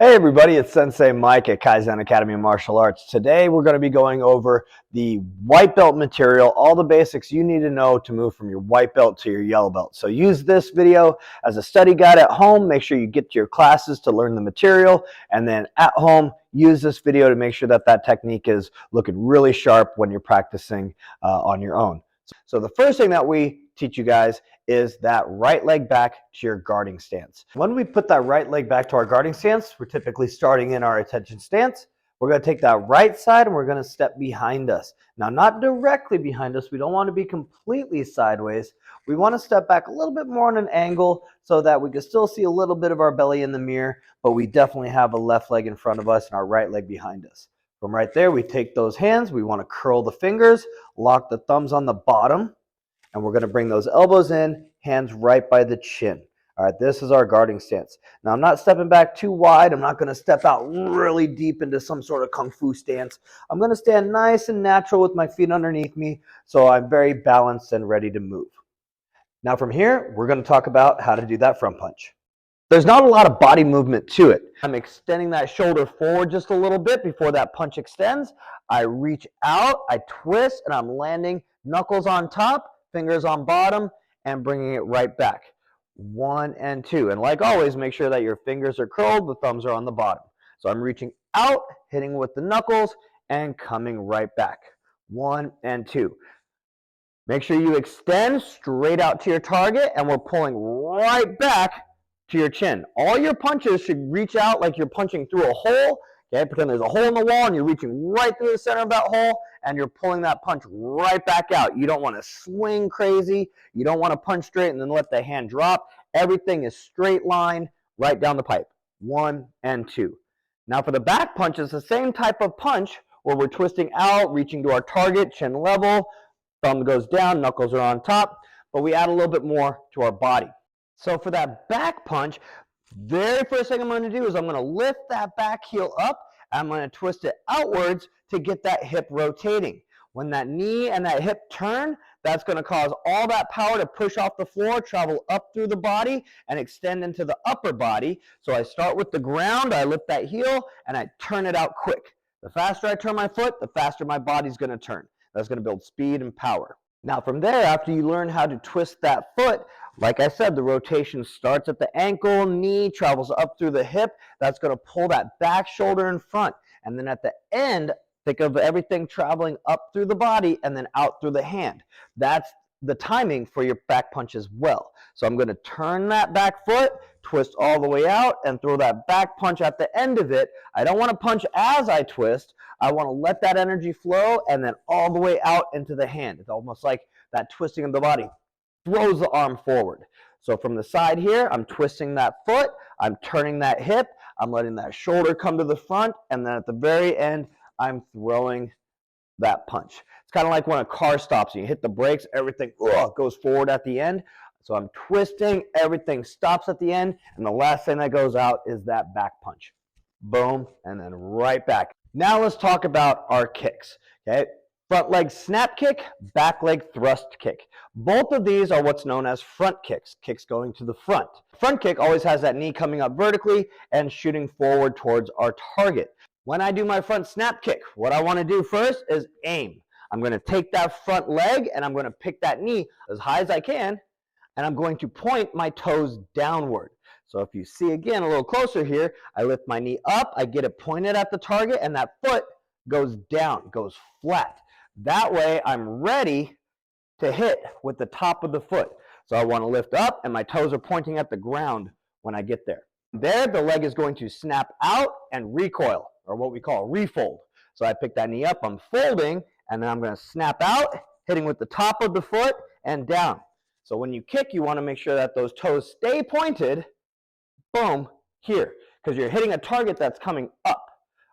Hey everybody, it's Sensei Mike at KAIZEN Academy of Martial Arts. Today we're going to be going over the white belt material, all the basics you need to know to move from your white belt to your yellow belt. So use this video as a study guide at home. Make sure you get to your classes to learn the material, and then at home use this video to make sure that that technique is looking really sharp when you're practicing on your own. So the first thing that we teach you guys is that right leg back to your guarding stance. When we put that right leg back to our guarding stance, we're typically starting in our attention stance. We're going to take that right side and we're going to step behind us. Now, not directly behind us. We don't want to be completely sideways. We want to step back a little bit more on an angle so that we can still see a little bit of our belly in the mirror, but we definitely have a left leg in front of us and our right leg behind us. From right there, we take those hands. We want to curl the fingers, lock the thumbs on the bottom, and we're going to bring those elbows in, hands right by the chin. All right, this is our guarding stance. Now, I'm not stepping back too wide. I'm not going to step out really deep into some sort of kung fu stance. I'm going to stand nice and natural with my feet underneath me, so I'm very balanced and ready to move. Now, from here, we're going to talk about how to do that front punch. There's not a lot of body movement to it. I'm extending that shoulder forward just a little bit before that punch extends. I reach out, I twist, and I'm landing knuckles on top, fingers on bottom, and bringing it right back. 1 and 2. And like always, make sure that your fingers are curled, the thumbs are on the bottom. So I'm reaching out, hitting with the knuckles, and coming right back. 1 and 2. Make sure you extend straight out to your target, and we're pulling right back to your chin. All your punches should reach out like you're punching through a hole. Okay, pretend there's a hole in the wall and you're reaching right through the center of that hole and you're pulling that punch right back out. You don't want to swing crazy. You don't want to punch straight and then let the hand drop. Everything is straight line right down the pipe. 1 and 2. Now for the back punch, it's the same type of punch where we're twisting out, reaching to our target, chin level, thumb goes down, knuckles are on top, but we add a little bit more to our body. So for that back punch, very first thing I'm going to do is I'm going to lift that back heel up. I'm going to twist it outwards to get that hip rotating. When that knee and that hip turn, that's going to cause all that power to push off the floor, travel up through the body, and extend into the upper body. So I start with the ground, I lift that heel, and I turn it out quick. The faster I turn my foot, the faster my body's going to turn. That's going to build speed and power. Now from there, after you learn how to twist that foot, like I said, the rotation starts at the ankle, knee, travels up through the hip. That's going to pull that back shoulder in front. And then at the end, think of everything traveling up through the body and then out through the hand. That's the timing for your back punch as well. So I'm going to turn that back foot, twist all the way out, and throw that back punch at the end of it. I don't want to punch as I twist. I want to let that energy flow and then all the way out into the hand. It's almost like that twisting of the body throws the arm forward. So from the side here, I'm twisting that foot, I'm turning that hip, I'm letting that shoulder come to the front, and then at the very end, I'm throwing that punch. It's kind of like when a car stops and you hit the brakes, everything goes forward at the end. So I'm twisting, everything stops at the end, and the last thing that goes out is that back punch. Boom, and then right back. Now let's talk about our kicks. Okay, front leg snap kick, back leg thrust kick. Both of these are what's known as front kicks, kicks going to the front. Front kick always has that knee coming up vertically and shooting forward towards our target. When I do my front snap kick, what I want to do first is aim. I'm going to take that front leg and I'm going to pick that knee as high as I can, and I'm going to point my toes downward. So if you see again a little closer here, I lift my knee up, I get it pointed at the target, and that foot goes down, goes flat. That way I'm ready to hit with the top of the foot. So I want to lift up and my toes are pointing at the ground when I get there. There, the leg is going to snap out and recoil, or what we call refold. So I pick that knee up, I'm folding, and then I'm going to snap out, hitting with the top of the foot and down. So when you kick, you want to make sure that those toes stay pointed, boom, here, because you're hitting a target that's coming up.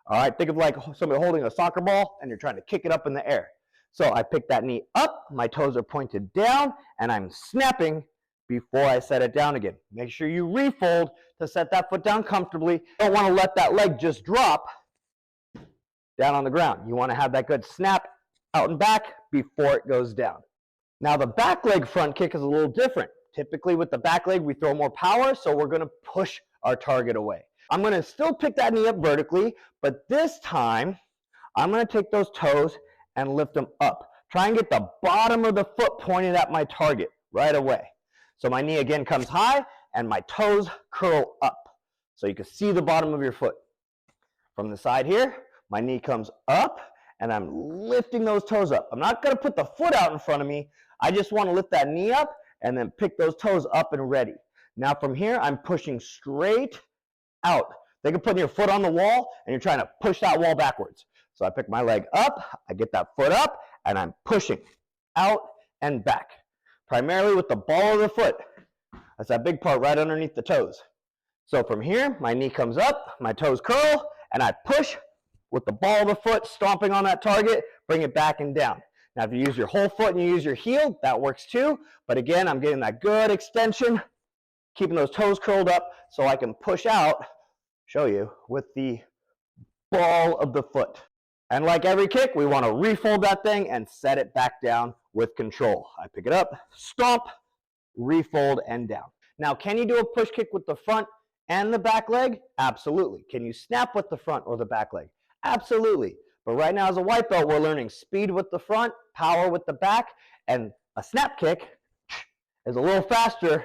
All right, think of like somebody holding a soccer ball and you're trying to kick it up in the air. So I pick that knee up, my toes are pointed down, and I'm snapping before I set it down again. Make sure you refold to set that foot down comfortably. You don't want to let that leg just drop down on the ground. You want to have that good snap out and back before it goes down. Now the back leg front kick is a little different. Typically with the back leg, we throw more power, so we're going to push our target away. I'm going to still pick that knee up vertically, but this time I'm going to take those toes and lift them up. Try and get the bottom of the foot pointed at my target right away. So my knee again comes high and my toes curl up. So you can see the bottom of your foot. From the side here, my knee comes up and I'm lifting those toes up. I'm not going to put the foot out in front of me. I just want to lift that knee up and then pick those toes up and ready. Now from here, I'm pushing straight out. Think of putting your foot on the wall and you're trying to push that wall backwards. So I pick my leg up, I get that foot up, and I'm pushing out and back. Primarily with the ball of the foot. That's that big part right underneath the toes. So from here, my knee comes up, my toes curl, and I push with the ball of the foot, stomping on that target, bring it back and down. Now if you use your whole foot and you use your heel, that works too. But again, I'm getting that good extension, keeping those toes curled up so I can push out, show you, with the ball of the foot. And like every kick, we want to refold that thing and set it back down with control. I pick it up, stomp, refold, and down. Now, can you do a push kick with the front and the back leg? Absolutely. Can you snap with the front or the back leg? Absolutely. But right now as a white belt, we're learning speed with the front, power with the back, and a snap kick is a little faster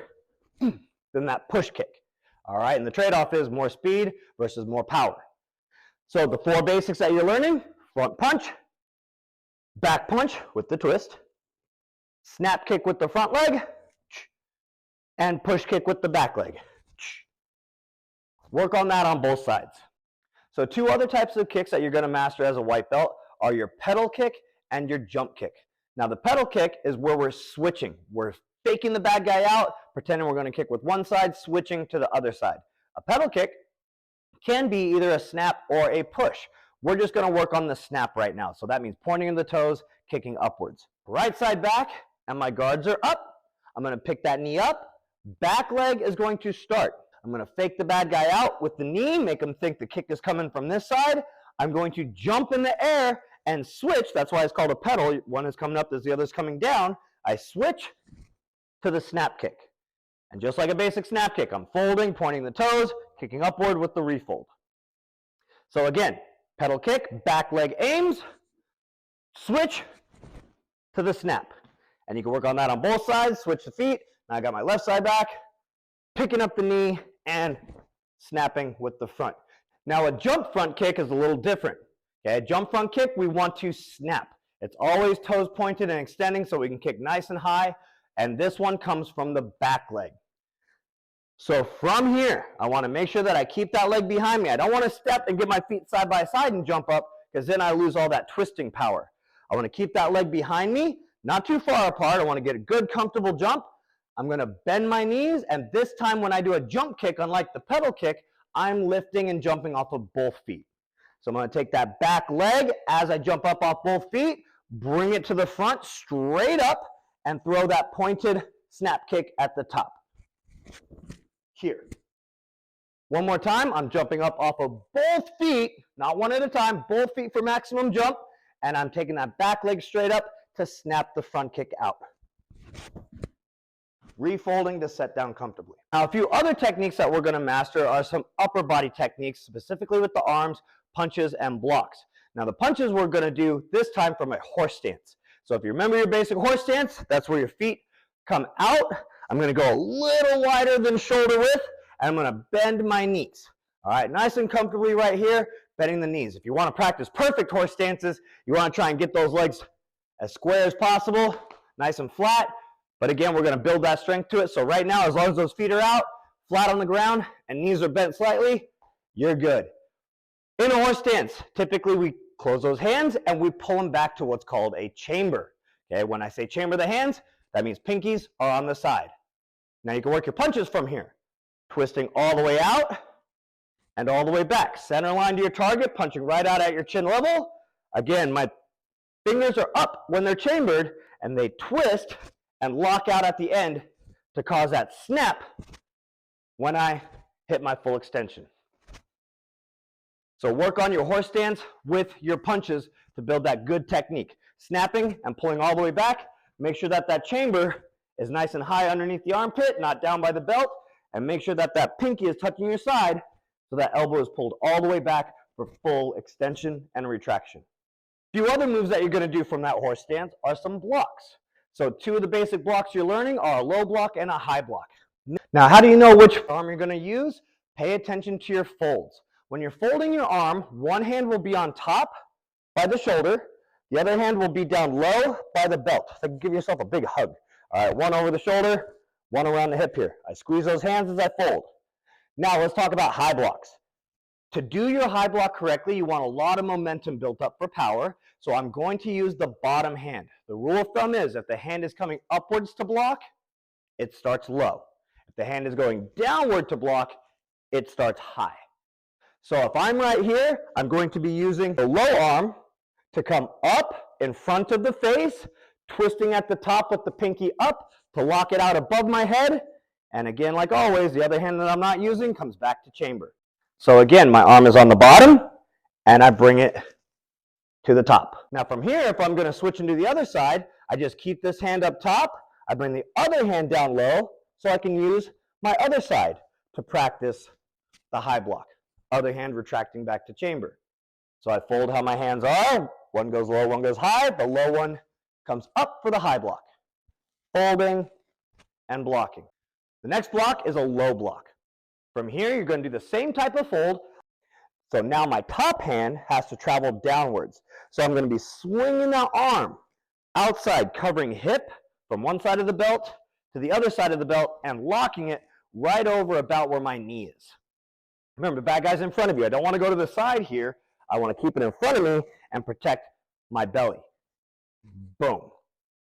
than that push kick. All right, and the trade-off is more speed versus more power. So the 4 basics that you're learning: front punch, back punch with the twist, snap kick with the front leg, and push kick with the back leg. Work on that on both sides. So 2 other types of kicks that you're going to master as a white belt are your pedal kick and your jump kick. Now the pedal kick is where we're switching. We're faking the bad guy out, pretending we're going to kick with one side, switching to the other side. A pedal kick can be either a snap or a push. We're just going to work on the snap right now. So that means pointing in the toes, kicking upwards. Right side back, and my guards are up. I'm going to pick that knee up. Back leg is going to start. I'm going to fake the bad guy out with the knee, make him think the kick is coming from this side. I'm going to jump in the air and switch. That's why it's called a pedal. One is coming up as the other is coming down. I switch to the snap kick. And just like a basic snap kick, I'm folding, pointing the toes, kicking upward with the refold. So again, pedal kick, back leg aims, switch to the snap. And you can work on that on both sides, switch the feet. Now I got my left side back, picking up the knee and snapping with the front. Now a jump front kick is a little different. Okay, a jump front kick, we want to snap. It's always toes pointed and extending so we can kick nice and high. And this one comes from the back leg. So from here, I want to make sure that I keep that leg behind me. I don't want to step and get my feet side by side and jump up, because then I lose all that twisting power. I want to keep that leg behind me, not too far apart. I want to get a good, comfortable jump. I'm going to bend my knees, and this time when I do a jump kick, unlike the pedal kick, I'm lifting and jumping off of both feet. So I'm going to take that back leg as I jump up off both feet, bring it to the front, straight up, and throw that pointed snap kick at the top. Here. One more time, I'm jumping up off of both feet, not one at a time, both feet for maximum jump, and I'm taking that back leg straight up to snap the front kick out. Refolding to set down comfortably. Now, a few other techniques that we're going to master are some upper body techniques, specifically with the arms, punches, and blocks. Now, the punches we're going to do this time from a horse stance. So if you remember your basic horse stance, that's where your feet come out. I'm going to go a little wider than shoulder width, and I'm going to bend my knees. All right, nice and comfortably right here, bending the knees. If you want to practice perfect horse stances, you want to try and get those legs as square as possible, nice and flat. But again, we're going to build that strength to it. So right now, as long as those feet are out, flat on the ground, and knees are bent slightly, you're good. In a horse stance, typically we close those hands and we pull them back to what's called a chamber. Okay, when I say chamber the hands, that means pinkies are on the side. Now you can work your punches from here, twisting all the way out and all the way back. Center line to your target, punching right out at your chin level. Again, my fingers are up when they're chambered, and they twist and lock out at the end to cause that snap when I hit my full extension. So work on your horse stance with your punches to build that good technique. Snapping and pulling all the way back. Make sure that that chamber is nice and high underneath the armpit, not down by the belt, and make sure that that pinky is touching your side So that elbow is pulled all the way back for full extension and retraction. A few other moves that you're going to do from that horse stance are some blocks. So two of the basic blocks you're learning are a low block and a high block. Now, how do you know which arm you're going to use? Pay attention to your folds. When you're folding your arm, one hand will be on top by the shoulder, the other hand will be down low by the belt. So give yourself a big hug. All right, one over the shoulder, one around the hip here. I squeeze those hands as I fold. Now let's talk about high blocks. To do your high block correctly, you want a lot of momentum built up for power. So I'm going to use the bottom hand. The rule of thumb is if the hand is coming upwards to block, it starts low. If the hand is going downward to block, it starts high. So if I'm right here, I'm going to be using the low arm to come up in front of the face, twisting at the top with the pinky up to lock it out above my head. And again, like always, the other hand that I'm not using comes back to chamber. So again, my arm is on the bottom, and I bring it to the top. Now from here, if I'm going to switch into the other side, I just keep this hand up top. I bring the other hand down low so I can use my other side to practice the high block. Other hand retracting back to chamber. So I fold how my hands are. One goes low, one goes high. The low one comes up for the high block. Folding and blocking. The next block is a low block. From here, you're going to do the same type of fold. So now my top hand has to travel downwards. So I'm going to be swinging that arm outside, covering hip from one side of the belt to the other side of the belt and locking it right over about where my knee is. Remember, the bad guy's in front of you. I don't want to go to the side here. I want to keep it in front of me and protect my belly. Boom.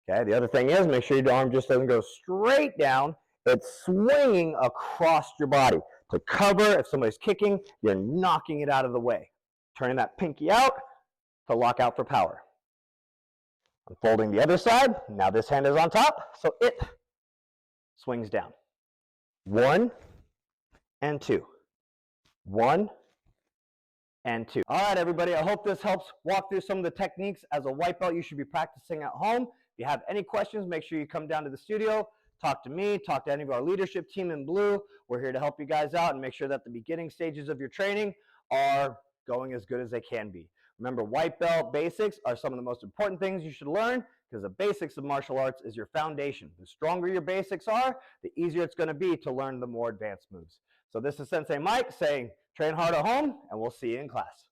Okay, the other thing is make sure your arm just doesn't go straight down. It's swinging across your body to cover. If somebody's kicking, you're knocking it out of the way. Turning that pinky out to lock out for power. I'm folding the other side. Now this hand is on top, so it swings down. 1 and 2. 1 and 2. All right, everybody, I hope this helps walk through some of the techniques as a white belt you should be practicing at home. If you have any questions, make sure you come down to the studio, talk to me, talk to any of our leadership team in blue. We're here to help you guys out and make sure that the beginning stages of your training are going as good as they can be. Remember, white belt basics are some of the most important things you should learn because the basics of martial arts is your foundation. The stronger your basics are, the easier it's going to be to learn the more advanced moves. So this is Sensei Mike saying, train hard at home, and we'll see you in class.